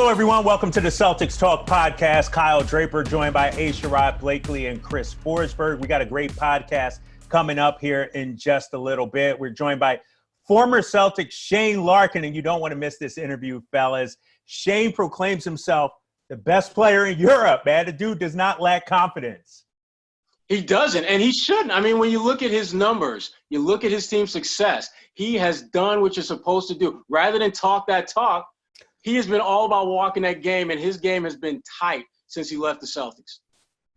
Hello, everyone. Welcome to the Celtics Talk Podcast. Kyle Draper joined by Sherrod Blakely and Chris Forsberg. We got a great podcast coming up here in just a little bit. We're joined by former Celtic Shane Larkin, and you don't want to miss this interview, fellas. Shane proclaims himself the best player in Europe, man. The dude does not lack confidence. He doesn't, and he shouldn't. I mean, when you look at his numbers, you look at his team's success, he has done what you're supposed to do. Rather than talk that talk, he has been all about walking that game, and his game has been tight since he left the Celtics.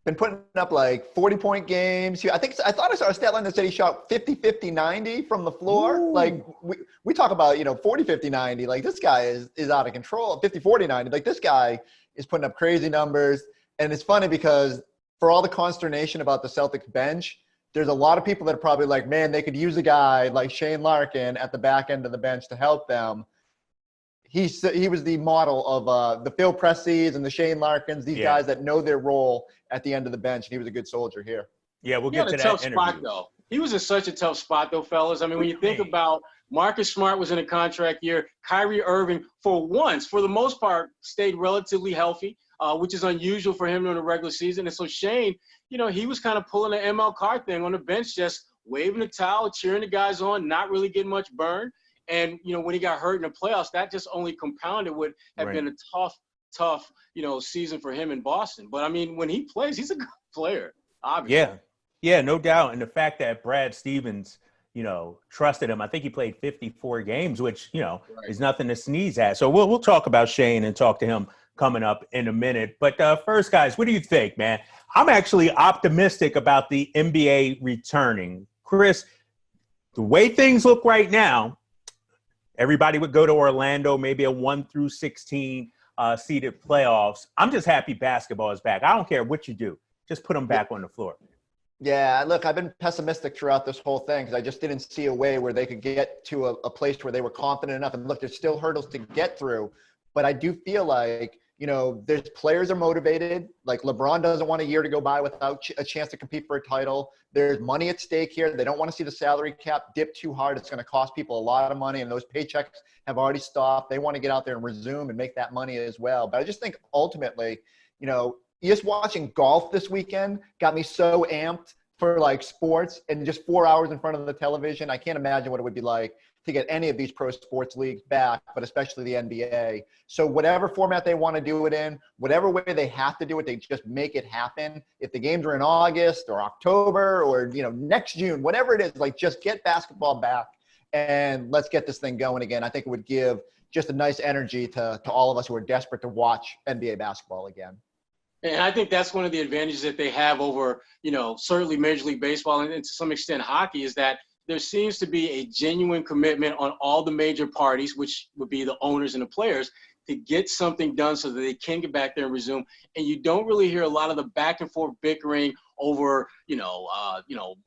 Been putting up like 40-point games. I thought I saw a stat line that said he shot 50-50-90 from the floor. Ooh. Like we talk about, 40-50-90. Like this guy is out of control. 50-40-90. Like this guy is putting up crazy numbers. And it's funny because for all the consternation about the Celtics bench, there's a lot of people that are probably like, man, they could use a guy like Shane Larkin at the back end of the bench to help them. He was the model of the Phil Presseys and the Shane Larkins, these guys that know their role at the end of the bench, and he was a good soldier here. Yeah, we'll get to that tough interview. Spot, though. He was in such a tough spot, though, fellas. I mean, when you think about Marcus Smart was in a contract year, Kyrie Irving, for the most part, stayed relatively healthy, which is unusual for him in the regular season. And so Shane, he was kind of pulling an ML Carr thing on the bench, just waving the towel, cheering the guys on, not really getting much burn. And, when he got hurt in the playoffs, that just only compounded what had been a tough, season for him in Boston. But, I mean, when he plays, he's a good player, obviously. Yeah, no doubt. And the fact that Brad Stevens, trusted him, I think he played 54 games, which, is nothing to sneeze at. So we'll talk about Shane and talk to him coming up in a minute. But first, guys, what do you think, man? I'm actually optimistic about the NBA returning. Chris, the way things look right now, everybody would go to Orlando, maybe a 1-16 seeded playoffs. I'm just happy basketball is back. I don't care what you do. Just put them back on the floor. Yeah, look, I've been pessimistic throughout this whole thing because I just didn't see a way where they could get to a place where they were confident enough. And look, there's still hurdles to get through. But I do feel like, there's players are motivated. Like LeBron doesn't want a year to go by without a chance to compete for a title. There's money at stake here. They don't want to see the salary cap dip too hard. It's going to cost people a lot of money, and those paychecks have already stopped. They want to get out there and resume and make that money as well. But I just think ultimately, just watching golf this weekend got me so amped for like sports and just 4 hours in front of the television. I can't imagine what it would be like to get any of these pro sports leagues back, but especially the NBA. So whatever format they want to do it in, whatever way they have to do it, they just make it happen. If the games are in August or October or, next June, whatever it is, like just get basketball back and let's get this thing going again. I think it would give just a nice energy to all of us who are desperate to watch NBA basketball again. And I think that's one of the advantages that they have over, certainly Major League Baseball and to some extent hockey is that there seems to be a genuine commitment on all the major parties, which would be the owners and the players, to get something done so that they can get back there and resume. And you don't really hear a lot of the back and forth bickering over,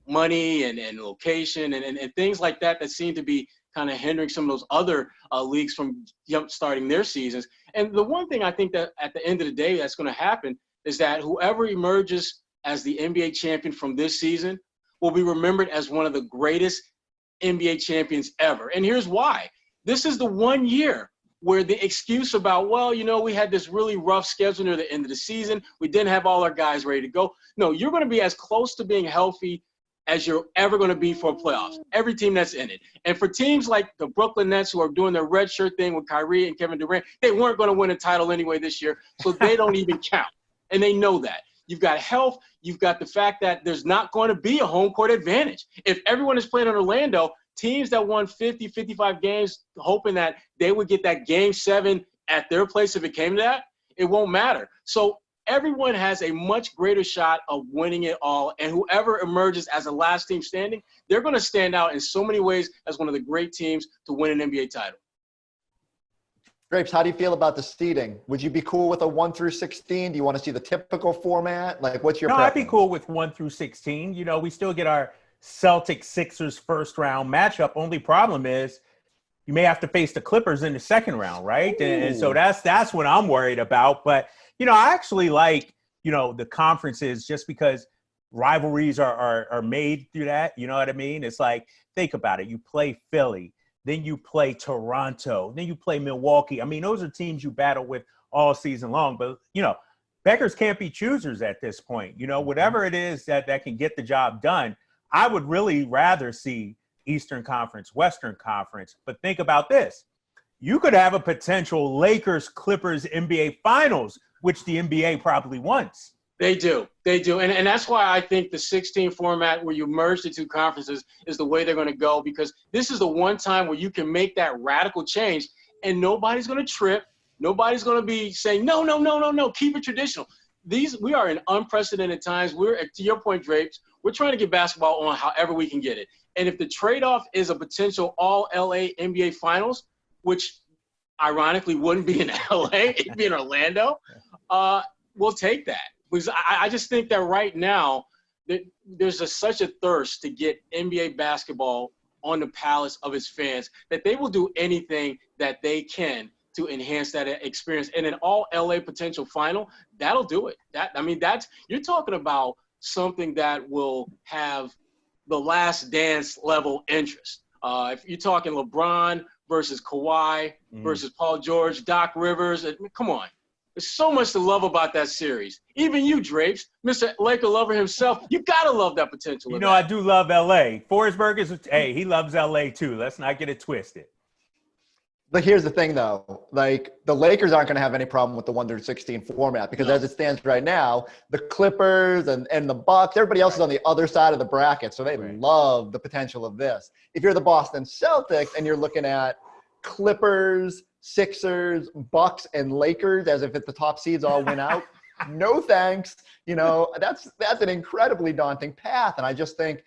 money and location and things like that seem to be kind of hindering some of those other leagues from starting their seasons. And the one thing I think that at the end of the day that's going to happen is that whoever emerges as the NBA champion from this season will be remembered as one of the greatest NBA champions ever. And here's why. This is the one year where the excuse about, we had this really rough schedule near the end of the season. We didn't have all our guys ready to go. No, you're going to be as close to being healthy as you're ever going to be for playoffs. Every team that's in it. And for teams like the Brooklyn Nets who are doing their red shirt thing with Kyrie and Kevin Durant, they weren't going to win a title anyway this year, so they don't even count. And they know that. You've got health. You've got the fact that there's not going to be a home court advantage. If everyone is playing in Orlando, teams that won 50, 55 games, hoping that they would get that game 7 at their place if it came to that, it won't matter. So everyone has a much greater shot of winning it all. And whoever emerges as the last team standing, they're going to stand out in so many ways as one of the great teams to win an NBA title. Grapes, how do you feel about the seeding? Would you be cool with a 1-16? Do you want to see the typical format? Like, what's your preference? I'd be cool with 1-16. We still get our Celtics Sixers first round matchup. Only problem is you may have to face the Clippers in the second round, right? And so that's what I'm worried about. But, I actually like, the conferences just because rivalries are made through that. You know what I mean? It's like, think about it. You play Philly. Then you play Toronto. Then you play Milwaukee. I mean, those are teams you battle with all season long. But, beggars can't be choosers at this point. Whatever it is that can get the job done, I would really rather see Eastern Conference, Western Conference. But think about this. You could have a potential Lakers-Clippers NBA Finals, which the NBA probably wants. They do. And that's why I think the 16 format where you merge the two conferences is the way they're going to go, because this is the one time where you can make that radical change and nobody's going to trip. Nobody's going to be saying, no, keep it traditional. We are in unprecedented times. We're, to your point, Drapes, we're trying to get basketball on however we can get it. And if the trade-off is a potential all-LA NBA Finals, which ironically wouldn't be in LA, it'd be in Orlando, we'll take that. Because I just think that right now there's such a thirst to get NBA basketball on the palates of its fans that they will do anything that they can to enhance that experience. And an all LA potential final, that'll do it. You're talking about something that will have the last dance level interest. If you're talking LeBron versus Kawhi versus Paul George, Doc Rivers, come on. There's so much to love about that series. Even you, Drapes, Mr. Laker lover himself, you got to love that potential. I do love L.A. Forsberg he loves L.A. too. Let's not get it twisted. But here's the thing, though. Like, the Lakers aren't going to have any problem with the 1-16 format because as it stands right now, the Clippers and the Bucks, everybody else is on the other side of the bracket, so they love the potential of this. If you're the Boston Celtics and you're looking at Clippers, Sixers, Bucks, and Lakers as if the top seeds all win out, no thanks. That's an incredibly daunting path. And I just think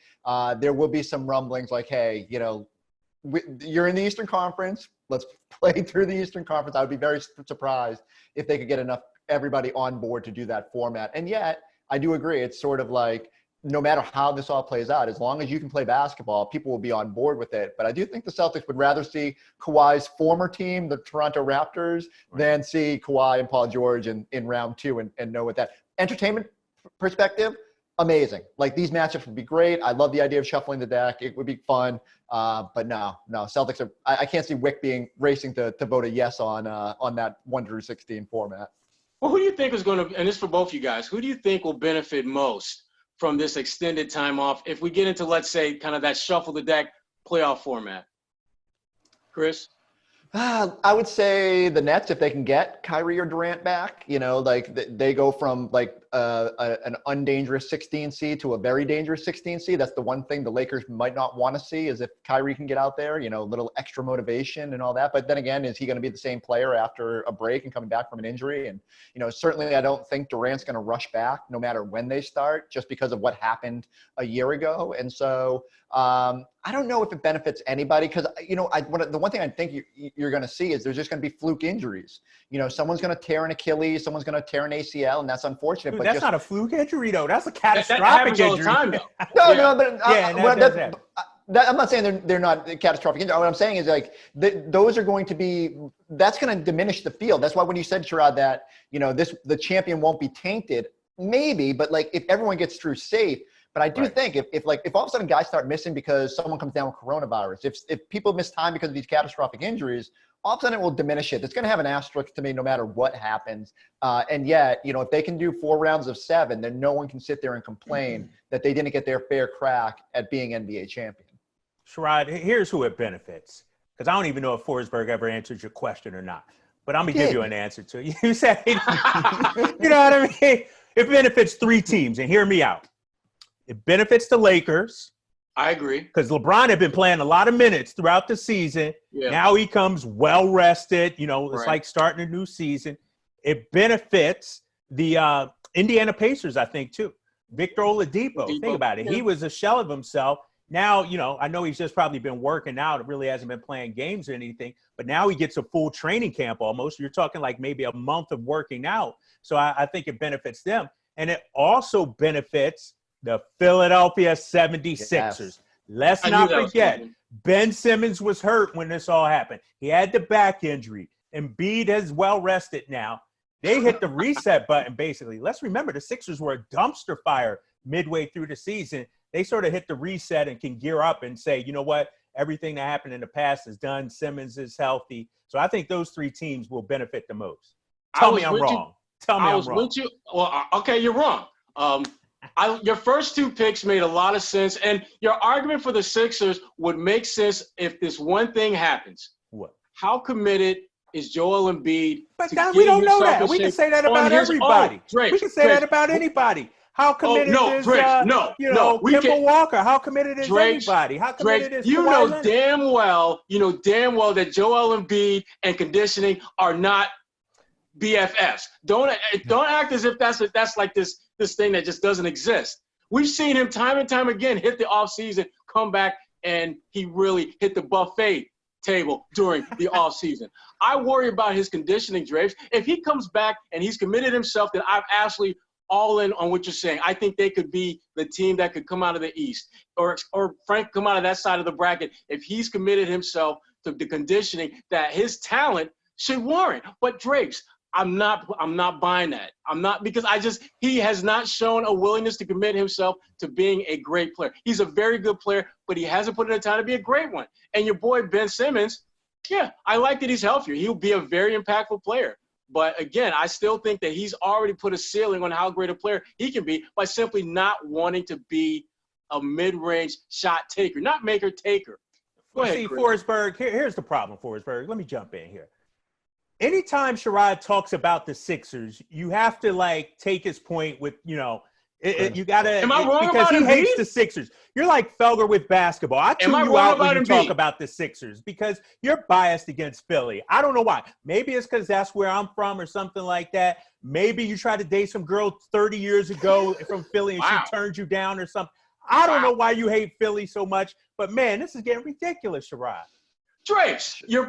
there will be some rumblings like, hey, you're in the Eastern Conference. Let's play through the Eastern Conference. I would be very surprised if they could get everybody on board to do that format. And yet, I do agree. It's sort of like, no matter how this all plays out, as long as you can play basketball, people will be on board with it. But I do think the Celtics would rather see Kawhi's former team, the Toronto Raptors, than see Kawhi and Paul George in round two and know what that entertainment perspective, amazing. Like, these matchups would be great. I love the idea of shuffling the deck. It would be fun. But no, Celtics are. I can't see Wick being racing to vote a yes on that 1-16 format. Well, who do you think is going to, and this is for both you guys, who do you think will benefit most from this extended time off if we get into, let's say, kind of that shuffle the deck playoff format? Chris? I would say the Nets, if they can get Kyrie or Durant back, they go from an undangerous 16 seed to a very dangerous 16 seed. That's the one thing the Lakers might not want to see, is if Kyrie can get out there, a little extra motivation and all that. But then again, is he going to be the same player after a break and coming back from an injury? And, certainly I don't think Durant's going to rush back no matter when they start, just because of what happened a year ago. And so I don't know if it benefits anybody because, the one thing I think you're going to see is there's just going to be fluke injuries. Someone's going to tear an Achilles, someone's going to tear an ACL, and that's unfortunate. Dude, that's not a fluke injury, though. That's a catastrophic injury. All the time, though. I'm not saying they're not catastrophic injury. What I'm saying is those are going to be – that's going to diminish the field. That's why when you said, Sherrod, that, the champion won't be tainted, maybe, but if everyone gets through safe – but I do think if all of a sudden guys start missing because someone comes down with coronavirus, if people miss time because of these catastrophic injuries, all of a sudden it will diminish it. It's going to have an asterisk to me no matter what happens. And yet, if they can do 4 rounds of 7, then no one can sit there and complain that they didn't get their fair crack at being NBA champion. Sherrod, here's who it benefits. Because I don't even know if Forsberg ever answered your question or not. But I'm going to give you an answer to it. You said, you know what I mean? It benefits 3 teams, and hear me out. It benefits the Lakers. I agree. Because LeBron had been playing a lot of minutes throughout the season. Yeah. Now he comes well-rested. It's like starting a new season. It benefits the Indiana Pacers, I think, too. Victor Oladipo. Think about it. Yeah. He was a shell of himself. Now, I know he's just probably been working out. It really hasn't been playing games or anything. But now he gets a full training camp almost. You're talking like maybe a month of working out. So I think it benefits them. And it also benefits the Philadelphia 76ers. Yes. Let's not forget, Ben Simmons was hurt when this all happened. He had the back injury. Embiid is well rested now. They hit the reset button, basically. Let's remember, the Sixers were a dumpster fire midway through the season. They sort of hit the reset and can gear up and say, you know what, everything that happened in the past is done. Simmons is healthy. So I think those 3 teams will benefit the most. Tell me I'm wrong. Tell me I'm wrong. With you. Well, okay, you're wrong. Your first two picks made a lot of sense, and your argument for the Sixers would make sense if this one thing happens. What? How committed is Joel Embiid? But we don't know that. We can say that about everybody. We can say that about anybody. How committed is Kemba Walker? How committed is anybody? How committed is you Kawhi know Leonard? damn well that Joel Embiid and conditioning are not BFFs. Don't act as if that's like this thing that just doesn't exist. We've seen him time and time again hit the offseason, come back, and he really hit the buffet table during the offseason. I worry about his conditioning, Drapes. If he comes back and he's committed himself, then I'm actually all in on what you're saying. I think they could be the team that could come out of the East or Frank come out of that side of the bracket if he's committed himself to the conditioning that his talent should warrant. But Drapes, I'm not buying that. I'm not, because he has not shown a willingness to commit himself to being a great player. He's a very good player, but he hasn't put in the time to be a great one. And your boy Ben Simmons, yeah, I like that he's healthier. He'll be a very impactful player. But again, I still think that he's already put a ceiling on how great a player he can be by simply not wanting to be a mid-range shot taker, not maker, taker. Go ahead, Chris. Forsberg, here's the problem, Forsberg. Let me jump in here. Anytime Sherrod talks about the Sixers, you have to take his point with, you got to. Am I wrong because about he Embiid? hates the Sixers. You're like Felger with basketball. I tune you out when you talk about the Sixers because you're biased against Philly. I don't know why. Maybe it's because that's where I'm from or something like that. Maybe you tried to date some girl 30 years ago from Philly and she turned you down or something. I don't know why you hate Philly so much, but man, this is getting ridiculous, Sherrod. Drapes, the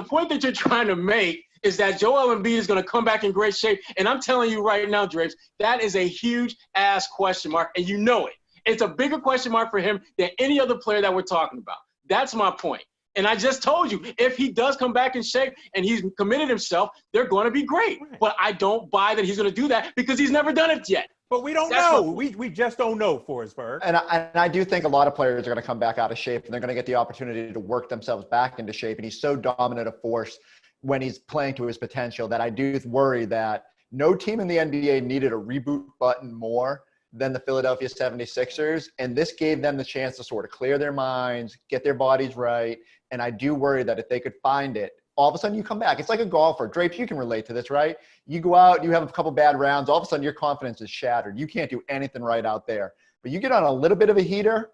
point that you're trying to make is that Joel Embiid is going to come back in great shape. And I'm telling you right now, Drapes, that is a huge-ass question mark, and you know it. It's a bigger question mark for him than any other player that we're talking about. That's my point. And I just told you, if he does come back in shape and he's committed himself, they're going to be great. Right. But I don't buy that he's going to do that because he's never done it yet. But we don't know. We just don't know, Forsberg. And I do think a lot of players are going to come back out of shape, and they're going to get the opportunity to work themselves back into shape. And he's so dominant a force when he's playing to his potential that I do worry that no team in the NBA needed a reboot button more than the Philadelphia 76ers. And this gave them the chance to sort of clear their minds, get their bodies right. And I do worry that if they could find it, all of a sudden you come back. It's like a golfer. Drapes, you can relate to this, right? You go out, you have a couple bad rounds. All of a sudden your confidence is shattered. You can't do anything right out there. But you get on a little bit of a heater,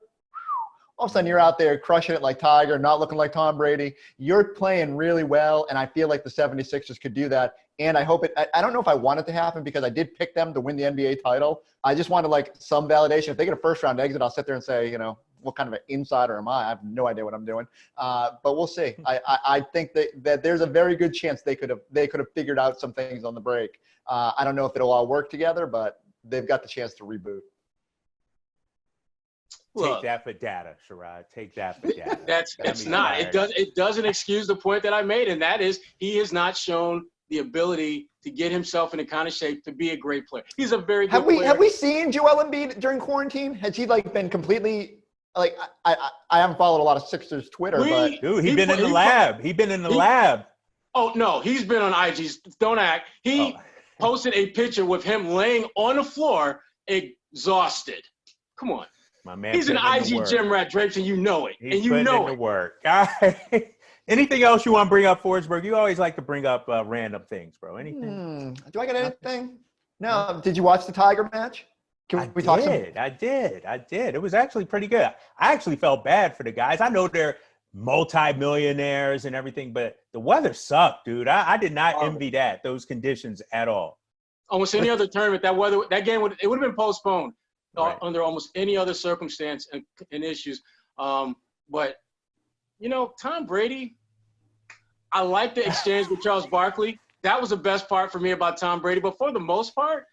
all of a sudden you're out there crushing it like Tiger, not looking like Tom Brady. You're playing really well, and I feel like the 76ers could do that. And I hope I don't know if I want it to happen because I did pick them to win the NBA title. I just wanted some validation. If they get a first-round exit, I'll sit there and say, what kind of an insider am I? I have no idea what I'm doing. But we'll see. I think that there's a very good chance they could have figured out some things on the break. I don't know if it'll all work together, but they've got the chance to reboot. Take that for data, Sherrod. Take that for data. It doesn't excuse the point that I made, and that is he has not shown the ability to get himself in the kind of shape to be a great player. He's a very good player. Have we seen Joel Embiid during quarantine? Has he been completely I haven't followed a lot of Sixers Twitter, but dude, he's been in the lab. He's been in the lab. Oh no, he's been on IG. Don't act. He posted a picture with him laying on the floor, exhausted. Come on. My man, he's an IG gym rat, Drapes, and you know it. He's putting in the work. All right. Anything else you want to bring up, Forsberg? You always like to bring up random things, bro. Anything? Do I got anything? No. Did you watch the Tiger match? I did. It was actually pretty good. I actually felt bad for the guys. I know they're multi-millionaires and everything, but the weather sucked, dude. I did not envy those conditions at all. Almost any other tournament, that game would have been postponed under almost any other circumstance and issues. But Tom Brady, I like the exchange with Charles Barkley. That was the best part for me about Tom Brady. But for the most part,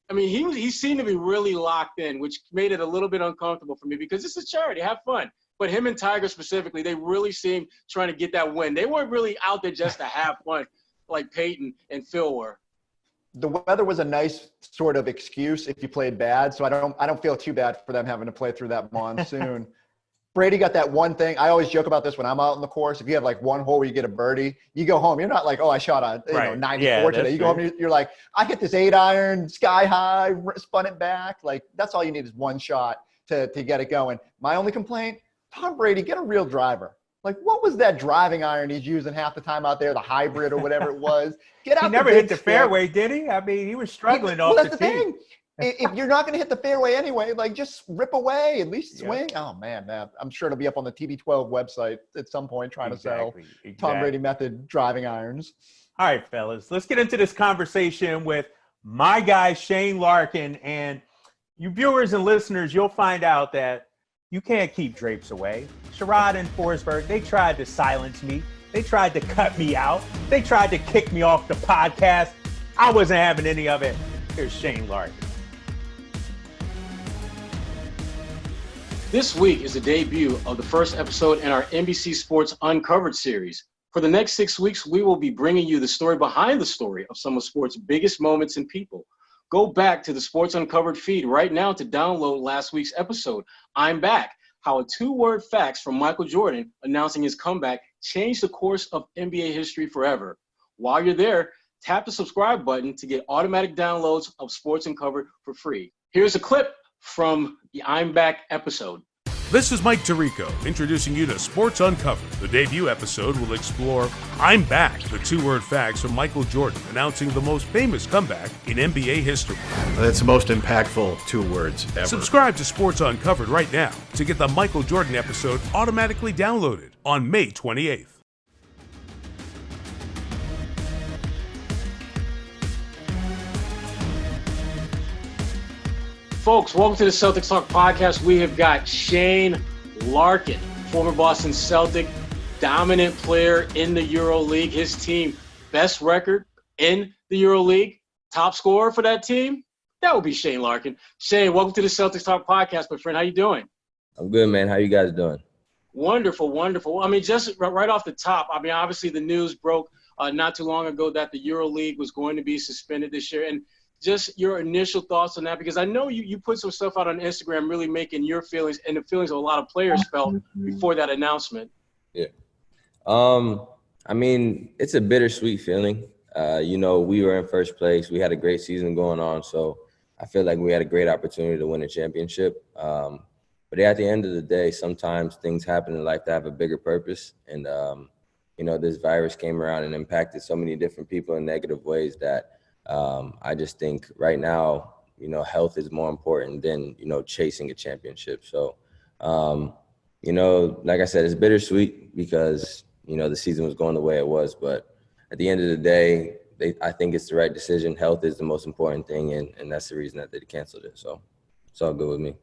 I mean, he seemed to be really locked in, which made it a little bit uncomfortable for me because this is charity. Have fun. But him and Tiger specifically, they really seemed trying to get that win. They weren't really out there just to have fun like Peyton and Phil were. The weather was a nice sort of excuse if you played bad, so I don't feel too bad for them having to play through that monsoon. Brady got that one thing. I always joke about this when I'm out on the course. If you have like one hole where you get a birdie, you go home. You're not like, oh, I shot a 94 today. You go home, you're like, I hit this 8-iron sky high, spun it back. Like, that's all you need is one shot to get it going. My only complaint, Tom Brady, get a real driver. Like, what was that driving iron he's using half the time out there, the hybrid or whatever it was? Get out. He never hit the fairway, did he? I mean, he was struggling off that's the the tee. thing. If you're not going to hit the fairway anyway, like, just rip away, at least swing. Yeah. Oh, man. I'm sure it'll be up on the TB12 website at some point trying to sell Tom Brady method driving irons. All right, fellas, let's get into this conversation with my guy, Shane Larkin. And you viewers and listeners, you'll find out that you can't keep drapes away. Sherrod and Forsberg, they tried to silence me. They tried to cut me out. They tried to kick me off the podcast. I wasn't having any of it. Here's Shane Larkin. This week is the debut of the first episode in our NBC Sports Uncovered series. For the next 6 weeks, we will be bringing you the story behind the story of some of sports' biggest moments and people. Go back to the Sports Uncovered feed right now to download last week's episode, I'm Back, how a 2-word facts from Michael Jordan announcing his comeback changed the course of NBA history forever. While you're there, tap the subscribe button to get automatic downloads of Sports Uncovered for free. Here's a clip from the I'm Back episode. This is Mike Tirico introducing you to Sports Uncovered. The debut episode will explore I'm Back, the 2-word facts from Michael Jordan announcing the most famous comeback in NBA history. That's the most impactful 2 words ever. Subscribe to Sports Uncovered right now to get the Michael Jordan episode automatically downloaded on May 28th. Folks, welcome to the Celtics Talk Podcast. We have got Shane Larkin, former Boston Celtic, dominant player in the EuroLeague. His team, best record in the EuroLeague, top scorer for that team. That would be Shane Larkin. Shane, welcome to the Celtics Talk Podcast, my friend. How you doing? I'm good, man. How you guys doing? Wonderful, wonderful. I mean, just right off the top, I mean, obviously the news broke not too long ago that the EuroLeague was going to be suspended this year. And just your initial thoughts on that, because I know you put some stuff out on Instagram really making your feelings and the feelings of a lot of players felt before that announcement. Yeah. I mean, it's a bittersweet feeling. We were in first place. We had a great season going on, so I feel like we had a great opportunity to win a championship. But at the end of the day, sometimes things happen in life that have a bigger purpose. And, this virus came around and impacted so many different people in negative ways that I just think right now, health is more important than, chasing a championship. So, like I said, it's bittersweet because, the season was going the way it was. But at the end of the day, I think it's the right decision. Health is the most important thing, and that's the reason that they canceled it. So it's all good with me.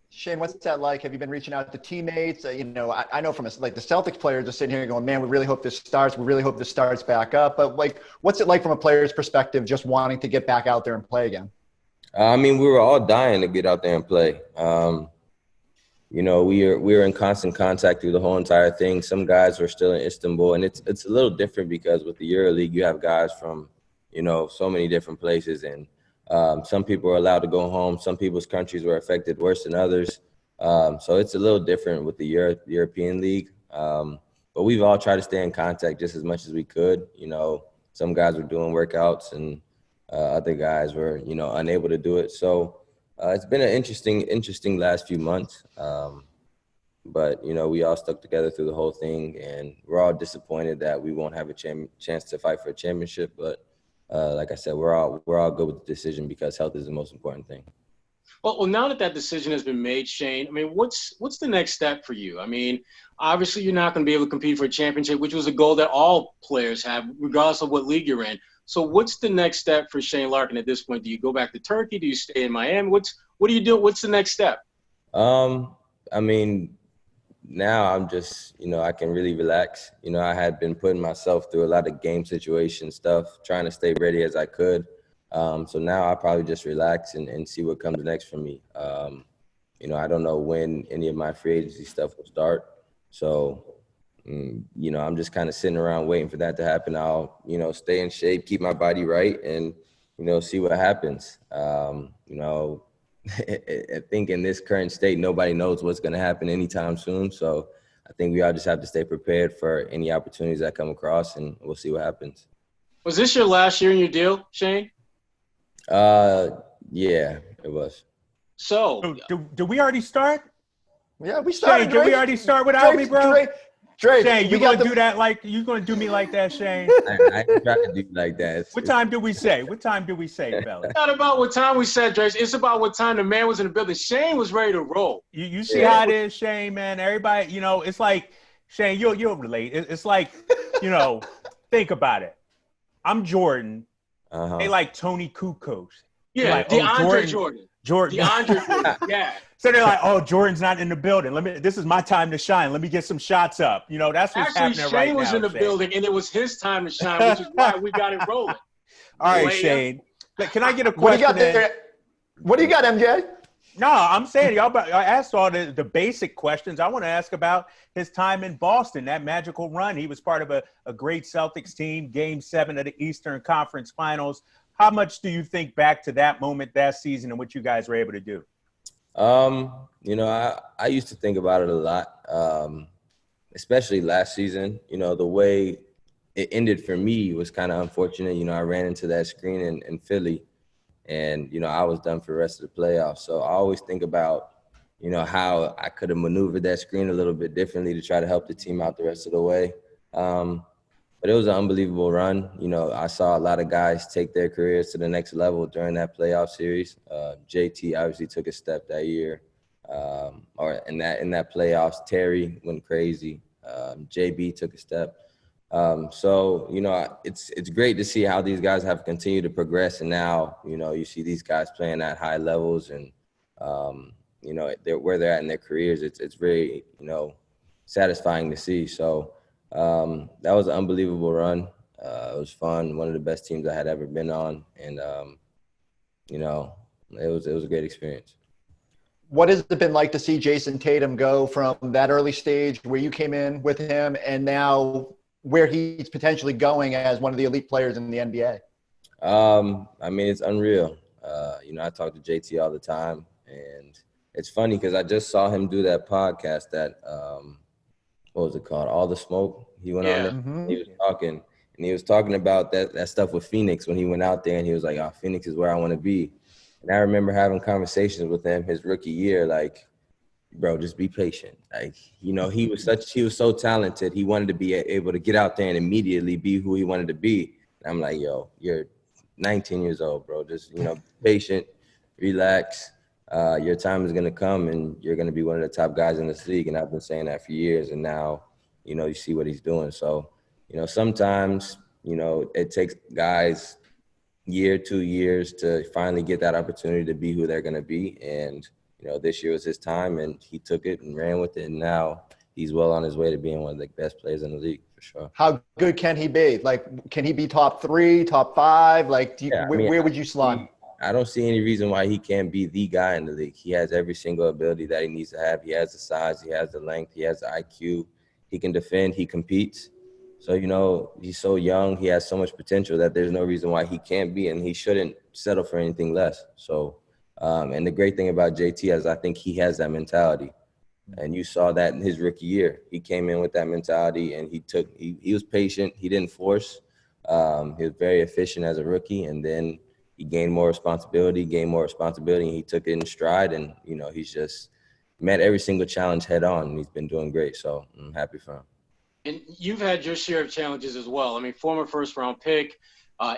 Shane, what's that like? Have you been reaching out to teammates? I know from the Celtics players are sitting here going, man, we really hope this starts. We really hope this starts back up. But what's it like from a player's perspective, just wanting to get back out there and play again? We were all dying to get out there and play. We were in constant contact through the whole entire thing. Some guys were still in Istanbul, and it's a little different because with the EuroLeague, you have guys from, so many different places, and some people are allowed to go home. Some people's countries were affected worse than others. So it's a little different with the European League. But we've all tried to stay in contact just as much as we could. Some guys were doing workouts and other guys were, unable to do it. So it's been an interesting last few months. But, we all stuck together through the whole thing, and we're all disappointed that we won't have a chance to fight for a championship. But like I said, we're all good with the decision because health is the most important thing. Well, now that decision has been made, Shane, I mean, what's the next step for you? I mean, obviously you're not going to be able to compete for a championship, which was a goal that all players have, regardless of what league you're in. So what's the next step for Shane Larkin at this point? Do you go back to Turkey? Do you stay in Miami? What do you do? What's the next step? Now I'm just, I can really relax. I had been putting myself through a lot of game situation stuff, trying to stay ready as I could. So now I'll probably just relax and see what comes next for me. I don't know when any of my free agency stuff will start. So, I'm just kind of sitting around waiting for that to happen. I'll, stay in shape, keep my body right, and, see what happens. I think in this current state, nobody knows what's going to happen anytime soon. So I think we all just have to stay prepared for any opportunities that come across, and we'll see what happens. Was this your last year in your deal, Shane? Yeah, it was. So do we already start? Yeah, we started. Shane, did we already start without me, bro? Drake, Shane, you gonna do that like you gonna do me like that, Shane? I ain't trying to do you like that. What time do we say? What time do we say, fellas? it's not about what time we said, Drake. It's about what time the man was in the building. Shane was ready to roll. You see how it is, Shane, man. Everybody, it's like, Shane, you'll relate. It's like, think about it. I'm Jordan. They like Tony Kukoc. Yeah, like, DeAndre Jordan. DeAndre Jordan, yeah. So they're like, oh, Jordan's not in the building. This is my time to shine. Let me get some shots up. That's what's happening Shane right now. Shane was in the building, and it was his time to shine, which is why we got it rolling. All right, Shane. Can I get a question? What do you got, MJ? No, I'm saying I asked all the basic questions. I want to ask about his time in Boston, that magical run. He was part of a great Celtics team, Game 7 of the Eastern Conference Finals. How much do you think back to that moment, that season, and what you guys were able to do? I used to think about it a lot, especially last season. The way it ended for me was kind of unfortunate. I ran into that screen in Philly, and, I was done for the rest of the playoffs. So I always think about, how I could have maneuvered that screen a little bit differently to try to help the team out the rest of the way. But it was an unbelievable run. I saw a lot of guys take their careers to the next level during that playoff series. JT obviously took a step that year. Or in that playoffs, Terry went crazy. JB took a step. So it's great to see how these guys have continued to progress. And now, you see these guys playing at high levels and, where they're at in their careers. It's very, satisfying to see. So, that was an unbelievable run. It was fun. One of the best teams I had ever been on. And, it was a great experience. What has it been like to see Jayson Tatum go from that early stage where you came in with him and now where he's potentially going as one of the elite players in the NBA? It's unreal. I talk to JT all the time, and it's funny because I just saw him do that podcast that what was it called? All the Smoke. He went on there. Mm-hmm. He was talking about that stuff with Phoenix when he went out there, and he was like, "Oh, Phoenix is where I want to be." And I remember having conversations with him his rookie year, like, bro, just be patient. Like, he was so talented. He wanted to be able to get out there and immediately be who he wanted to be. And I'm like, yo, you're 19 years old, bro. Just, patient, relax. Your time is going to come and you're going to be one of the top guys in this league. And I've been saying that for years. And now, you see what he's doing. So, sometimes, it takes guys year, 2 years to finally get that opportunity to be who they're going to be. And, this year was his time and he took it and ran with it. And now he's well on his way to being one of the best players in the league for sure. How good can he be? Like, can he be top 3, top 5? Like, where would you slot him? I don't see any reason why he can't be the guy in the league. He has every single ability that he needs to have. He has the size, he has the length, he has the IQ. He can defend, he competes. So, he's so young, he has so much potential that there's no reason why he can't be, and he shouldn't settle for anything less. So, and the great thing about JT is I think he has that mentality. And you saw that in his rookie year. He came in with that mentality, and he was patient. He didn't force. He was very efficient as a rookie, and then he gained more responsibility, and he took it in stride. And, he's just met every single challenge head on, and he's been doing great. So I'm happy for him. And you've had your share of challenges as well. I mean, former first-round pick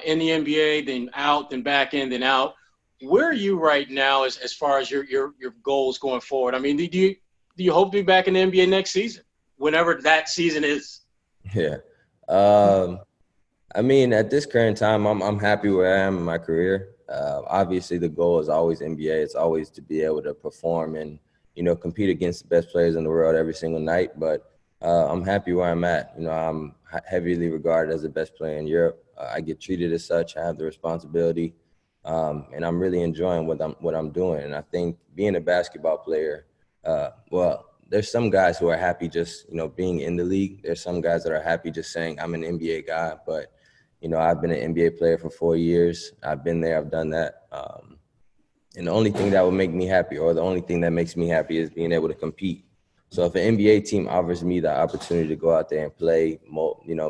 in the NBA, then out, then back in, then out. Where are you right now as far as your goals going forward? I mean, do you hope to be back in the NBA next season, whenever that season is? Yeah. At this current time, I'm happy where I am in my career. Obviously, the goal is always NBA. It's always to be able to perform and, compete against the best players in the world every single night. But I'm happy where I'm at. I'm heavily regarded as the best player in Europe. I get treated as such. I have the responsibility, and I'm really enjoying what I'm doing. And I think being a basketball player, there's some guys who are happy just being in the league. There's some guys that are happy just saying I'm an NBA guy. But I've been an NBA player for 4 years. I've been there. I've done that. And the only thing that would make me happy, or the only thing that makes me happy, is being able to compete. So if an NBA team offers me the opportunity to go out there and play,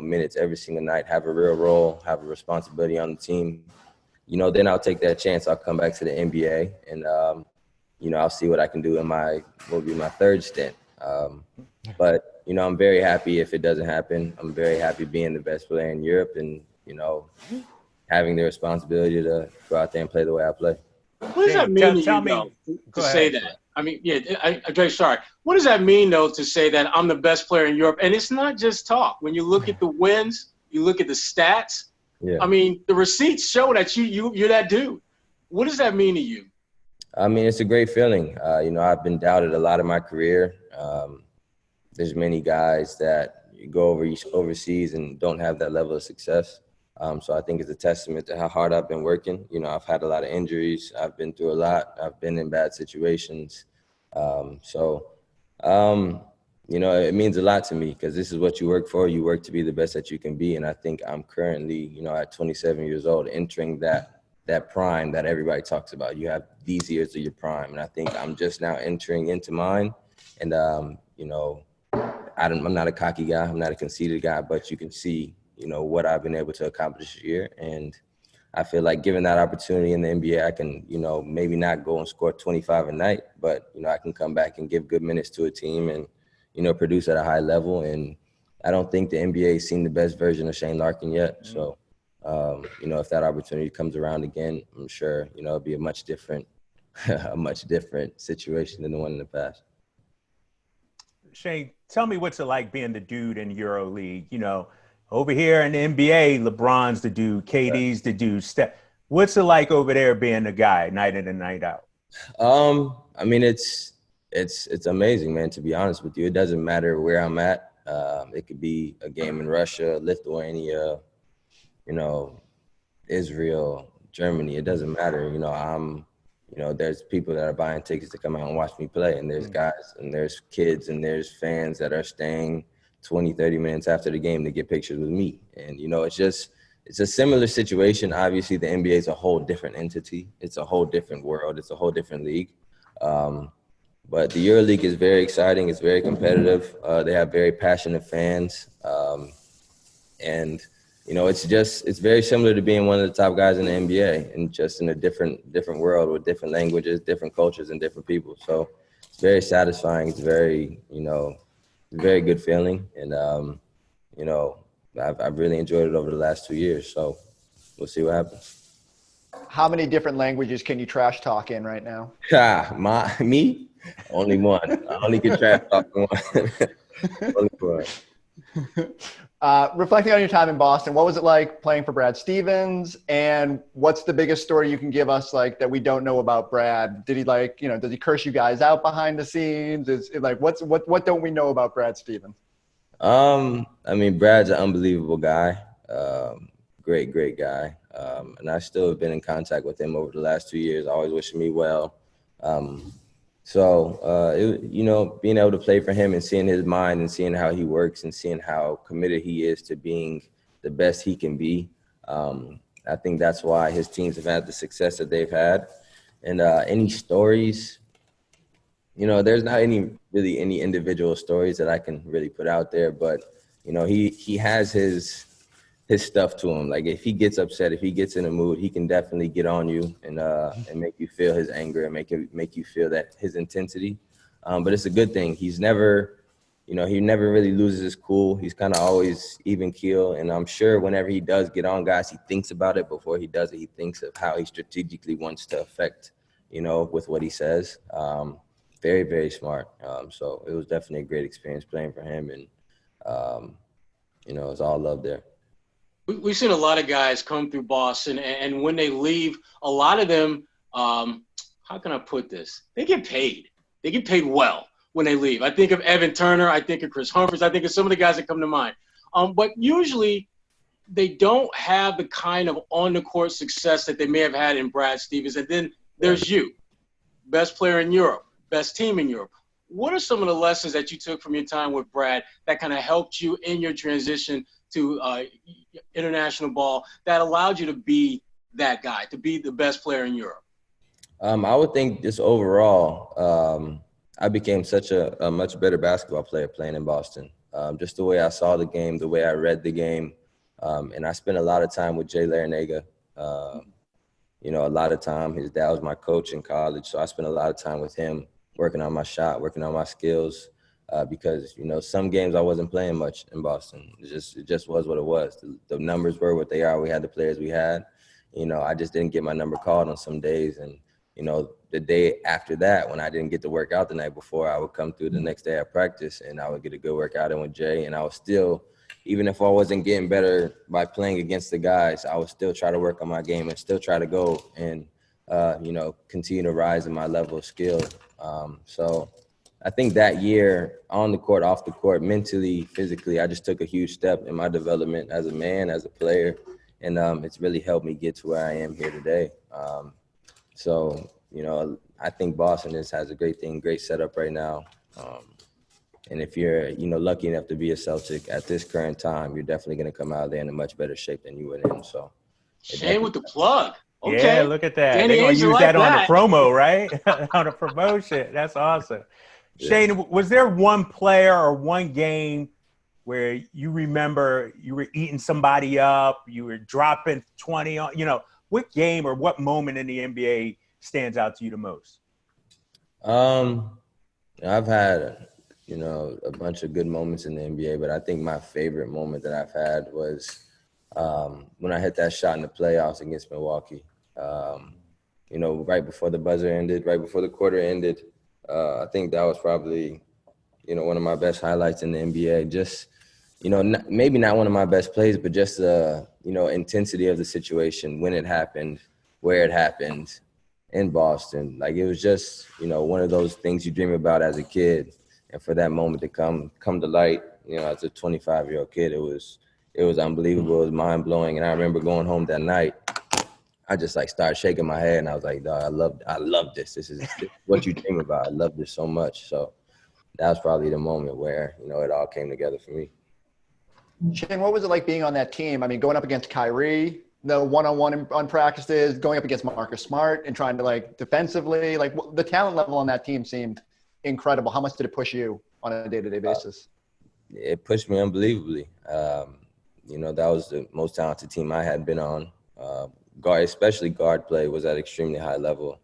minutes every single night, have a real role, have a responsibility on the team, then I'll take that chance. I'll come back to the NBA and, I'll see what I can do in my third stint. But I'm very happy if it doesn't happen. I'm very happy being the best player in Europe and, having the responsibility to go out there and play the way I play. What does that mean to say that? I mean, sorry. What does that mean, though, to say that I'm the best player in Europe? And it's not just talk. When you look at the wins, you look at the stats. Yeah. I mean, the receipts show that you're that dude. What does that mean to you? I mean, it's a great feeling. I've been doubted a lot of my career. There's many guys that go overseas and don't have that level of success. So I think it's a testament to how hard I've been working. I've had a lot of injuries. I've been through a lot. I've been in bad situations. It means a lot to me because this is what you work for. You work to be the best that you can be. And I think I'm currently, at 27 years old, entering that prime that everybody talks about. You have these years of your prime. And I think I'm just now entering into mine. And, I'm not a cocky guy. I'm not a conceited guy, but you can see, what I've been able to accomplish here. And I feel like given that opportunity in the NBA, I can, maybe not go and score 25 a night, but, I can come back and give good minutes to a team and, produce at a high level. And I don't think the NBA has seen the best version of Shane Larkin yet. So, if that opportunity comes around again, I'm sure, it'll be a much different situation than the one in the past. Shane, tell me what's it like being the dude in EuroLeague. Over here in the NBA, LeBron's the dude, KD's the dude. What's it like over there being the guy night in and night out? I mean, it's amazing, man, to be honest with you. It doesn't matter where I'm at. It could be a game in Russia, Lithuania, Israel, Germany. It doesn't matter. There's people that are buying tickets to come out and watch me play. And there's guys and there's kids and there's fans that are staying 20, 30 minutes after the game to get pictures with me. And, it's a similar situation. Obviously, the NBA is a whole different entity. It's a whole different world. It's a whole different league. But the EuroLeague is very exciting. It's very competitive. They have very passionate fans. And, it's very similar to being one of the top guys in the NBA and just in a different world with different languages, different cultures, and different people. So it's very satisfying. It's very, very good feeling. And, I've really enjoyed it over the last 2 years. So we'll see what happens. How many different languages can you trash talk in right now? Me? Only one. I only can trash talk one. Only one. Reflecting on your time in Boston, what was it like playing for Brad Stevens? And what's the biggest story you can give us, that we don't know about Brad? Did he does he curse you guys out behind the scenes? Is it what don't we know about Brad Stevens? I mean, Brad's an unbelievable guy. Great guy. And I still have been in contact with him over the last 2 years, always wishing me well. Being able to play for him and seeing his mind and seeing how he works and seeing how committed he is to being the best he can be. I think that's why his teams have had the success that they've had. And any stories, there's not any individual stories that I can really put out there, but, he has his stuff to him. Like if he gets upset, if he gets in a mood, he can definitely get on you and make you feel his anger and make you feel that his intensity. But it's a good thing. He's never, he never really loses his cool. He's kind of always even keel. And I'm sure whenever he does get on guys, he thinks about it before he does it. He thinks of how he strategically wants to affect, with what he says. Very, very smart. So it was definitely a great experience playing for him. And, it's all love there. We've seen a lot of guys come through Boston, and when they leave, a lot of them, how can I put this? They get paid. They get paid well when they leave. I think of Evan Turner. I think of Chris Humphries. I think of some of the guys that come to mind. But usually they don't have the kind of on-the-court success that they may have had in Brad Stevens. And then there's you, best player in Europe, best team in Europe. What are some of the lessons that you took from your time with Brad that kind of helped you in your transition to international ball that allowed you to be that guy, to be the best player in Europe? I would think just overall, I became such a much better basketball player playing in Boston. Just the way I saw the game, the way I read the game. And I spent a lot of time with Jay Larranaga. A lot of time. His dad was my coach in college. So I spent a lot of time with him working on my shot, working on my skills. Because, some games I wasn't playing much in Boston. It just was what it was. The numbers were what they are. We had the players we had. I just didn't get my number called on some days. And, the day after that, when I didn't get to work out the night before, I would come through the next day at practice and I would get a good workout in with Jay. And I was still, even if I wasn't getting better by playing against the guys, I would still try to work on my game and still try to go and, continue to rise in my level of skill. So I think that year on the court, off the court, mentally, physically, I just took a huge step in my development as a man, as a player. And it's really helped me get to where I am here today. I think Boston has a great setup right now. And if you're, lucky enough to be a Celtic at this current time, you're definitely going to come out there in a much better shape than you were in. So, Shane with the plug. Okay. Yeah, look at that. Danny They're going to use like that on the promo, right? On the promotion. That's awesome. Yeah. Shane, was there one player or one game where you remember you were eating somebody up, you were dropping 20 on, what game or what moment in the NBA stands out to you the most? I've had, a bunch of good moments in the NBA, but I think my favorite moment that I've had was when I hit that shot in the playoffs against Milwaukee. Right before the buzzer ended, right before the quarter ended. I think that was probably, one of my best highlights in the NBA. Just, maybe not one of my best plays, but just the, intensity of the situation, when it happened, where it happened in Boston. Like, it was just, one of those things you dream about as a kid. And for that moment to come to light, as a 25-year-old kid, it was unbelievable. It was mind-blowing. And I remember going home that night, I just started shaking my head and I was like, dog, I love this. This is what you dream about. I love this so much. So that was probably the moment where, it all came together for me. Shane, what was it like being on that team? I mean, going up against Kyrie, the one-on-one on practices, going up against Marcus Smart and trying to defensively, the talent level on that team seemed incredible. How much did it push you on a day-to-day basis? It pushed me unbelievably. That was the most talented team I had been on. Especially guard play was at extremely high level.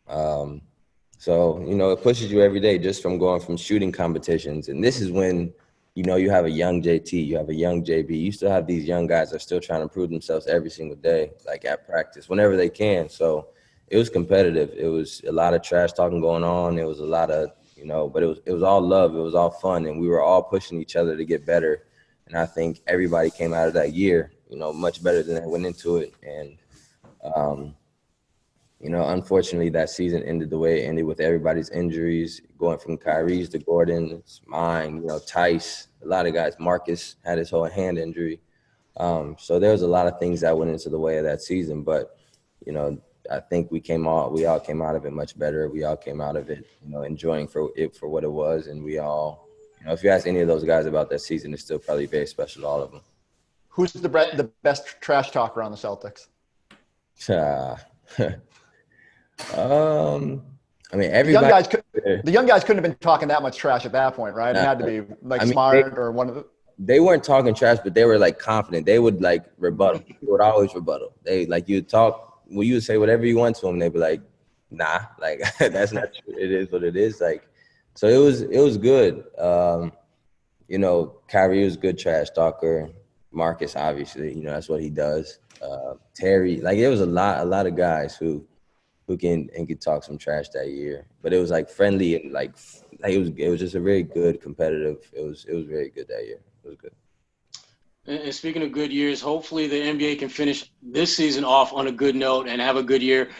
It pushes you every day just from going from shooting competitions. And this is when, you have a young JT, you have a young JB. You still have these young guys that are still trying to prove themselves every single day, at practice, whenever they can. So it was competitive. It was a lot of trash talking going on. It was a lot of, but it was all love. It was all fun. And we were all pushing each other to get better. And I think everybody came out of that year, much better than they went into it. And, unfortunately, that season ended the way it ended with everybody's injuries, going from Kyrie's to Gordon's, mine, Tice, a lot of guys. Marcus had his whole hand injury. So there was a lot of things that went into the way of that season. But, I think we all came out of it much better. We all came out of it, enjoying for what it was. And we all, if you ask any of those guys about that season, it's still probably very special to all of them. Who's the best trash talker on the Celtics? Everybody. The young guys couldn't have been talking that much trash at that point, right? It had to be Smart or one of the. They weren't talking trash, but they were confident. They would rebuttal. They would always rebuttal. They you'd talk. Well, you would say whatever you want to them. They'd be like, nah, that's not true. It is what it is. So it was good. Kyrie was a good trash talker. Marcus, obviously, that's what he does. Terry, it was a lot of guys who can talk some trash that year. But it was friendly and it was just a very good competitive. It was very good that year. It was good. And speaking of good years, hopefully the NBA can finish this season off on a good note and have a good year.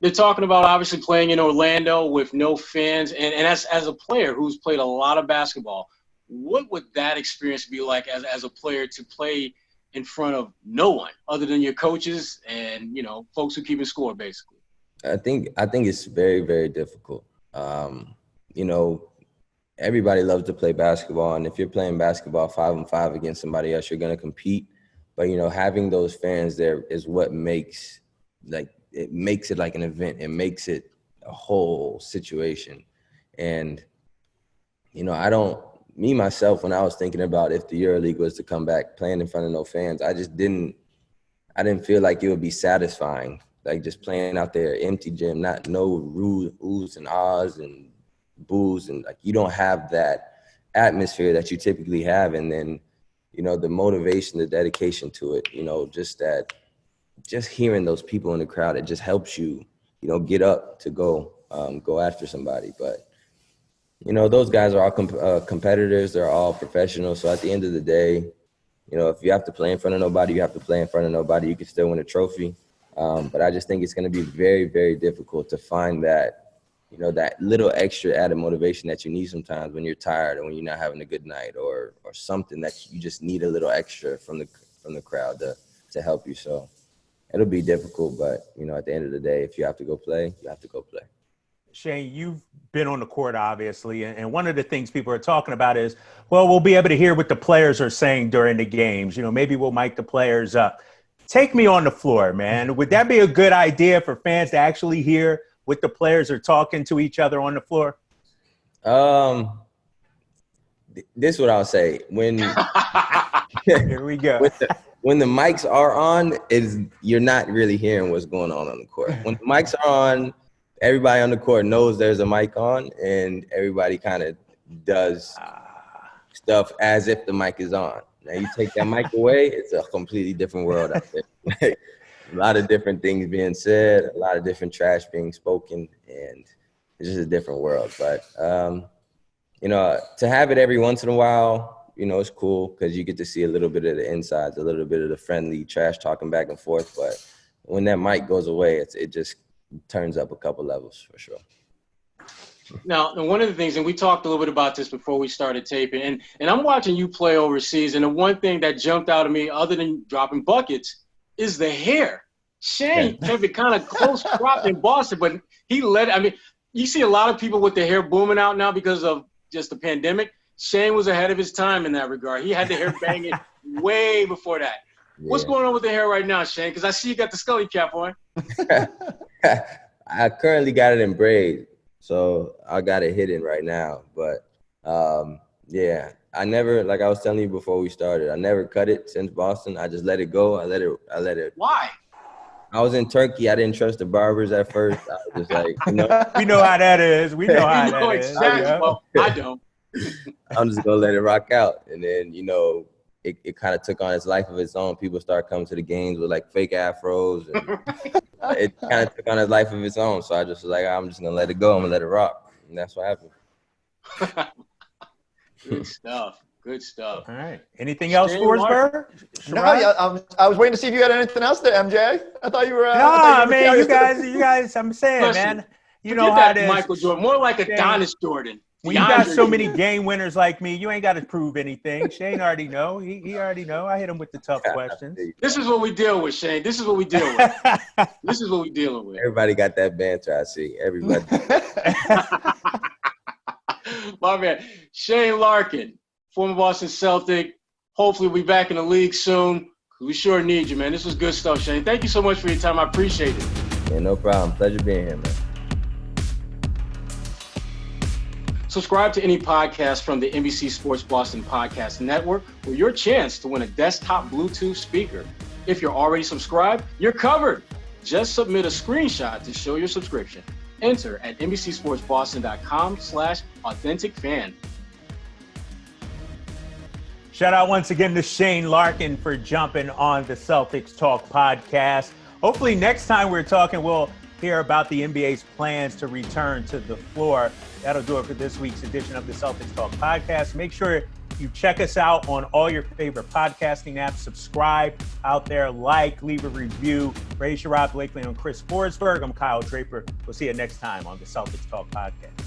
They're talking about obviously playing in Orlando with no fans. And as a player who's played a lot of basketball, what would that experience be like as a player to play in front of no one other than your coaches and, folks who keep score, basically? I think it's very, very difficult. Everybody loves to play basketball, and if you're playing basketball 5-on-5 against somebody else, you're going to compete. But, having those fans there is what makes it like an event. It makes it a whole situation. And, you know, me, myself, when I was thinking about if the EuroLeague was to come back playing in front of no fans, I didn't feel like it would be satisfying. Like just playing out there, empty gym, no oohs and ahs and boos. And like, you don't have that atmosphere that you typically have. And then, you know, the motivation, the dedication to it, you know, just hearing those people in the crowd, it just helps you, you know, get up to go after somebody. But, you know, those guys are all competitors. They're all professionals. So at the end of the day, you know, if you have to play in front of nobody, you have to play in front of nobody. You can still win a trophy. But I just think it's going to be very, very difficult to find that, you know, that little extra added motivation that you need sometimes when you're tired or when you're not having a good night or something that you just need a little extra from the crowd to help you. So it'll be difficult, but, you know, at the end of the day, if you have to go play, you have to go play. Shane, you've been on the court, obviously, and one of the things people are talking about is, well, we'll be able to hear what the players are saying during the games. You know, maybe we'll mic the players up. Take me on the floor, man. Would that be a good idea for fans to actually hear what the players are talking to each other on the floor? This is what I'll say. When Here we go. When the mics are on, you're not really hearing what's going on the court. When the mics are on, everybody on the court knows there's a mic on, and everybody kind of does stuff as if the mic is on. Now you take that mic away, it's a completely different world out there. A lot of different things being said, a lot of different trash being spoken, and it's just a different world. But, you know, to have it every once in a while, you know, it's cool because you get to see a little bit of the insides, a little bit of the friendly trash talking back and forth. But when that mic goes away, it just turns up a couple levels for sure. Now, one of the things, and we talked a little bit about this before we started taping, and I'm watching you play overseas, and the one thing that jumped out at me, other than dropping buckets, is the hair. Shane kept it kind of close cropped in Boston, but you see a lot of people with their hair booming out now because of just the pandemic. Shane was ahead of his time in that regard. He had the hair banging way before that. Yeah. What's going on with the hair right now, Shane? Because I see you got the Scully cap on. I currently got it in braid. So I got it hidden right now, but yeah, I never, like I was telling you before we started, I never cut it since Boston. I just let it go. I let it. Why? I was in Turkey. I didn't trust the barbers at first. I was just like, you know. We know how that is. We know how that exactly. is. Well, I don't. I'm just going to let it rock out. And then, you know, it kind of took on its life of its own. People started coming to the games with like fake afros. And it kind of took on its life of its own. So I just was like, I'm just going to let it go. I'm going to let it rock. And that's what happened. Good stuff. Good stuff. All right. Anything else, Forsberg? No, I was waiting to see if you had anything else there, MJ. I thought you were. Man, you guys. I'm saying, listen, man. You know how it is. Michael Jordan, more like Adonis Jordan. When you got so many game winners like me, you ain't got to prove anything. Shane already know. He already know. I hit him with the tough questions. This is what we deal with, Shane. This is what we deal with. This is what we dealing with. Everybody got that banter, I see. Everybody. My man, Shane Larkin, former Boston Celtic. Hopefully we'll be back in the league soon. We sure need you, man. This was good stuff, Shane. Thank you so much for your time. I appreciate it. Yeah, no problem. Pleasure being here, man. Subscribe to any podcast from the NBC Sports Boston Podcast Network for your chance to win a desktop Bluetooth speaker. If you're already subscribed, you're covered. Just submit a screenshot to show your subscription. Enter at NBCSportsBoston.com/authenticfan. Shout out once again to Shane Larkin for jumping on the Celtics Talk Podcast. Hopefully next time we're talking, we'll hear about the NBA's plans to return to the floor. That'll do it for this week's edition of the Celtics Talk Podcast. Make sure you check us out on all your favorite podcasting apps. Subscribe out there, leave a review. Ray Sherrod Blakely and Chris Forsberg. I'm Kyle Draper. We'll see you next time on the Celtics Talk Podcast.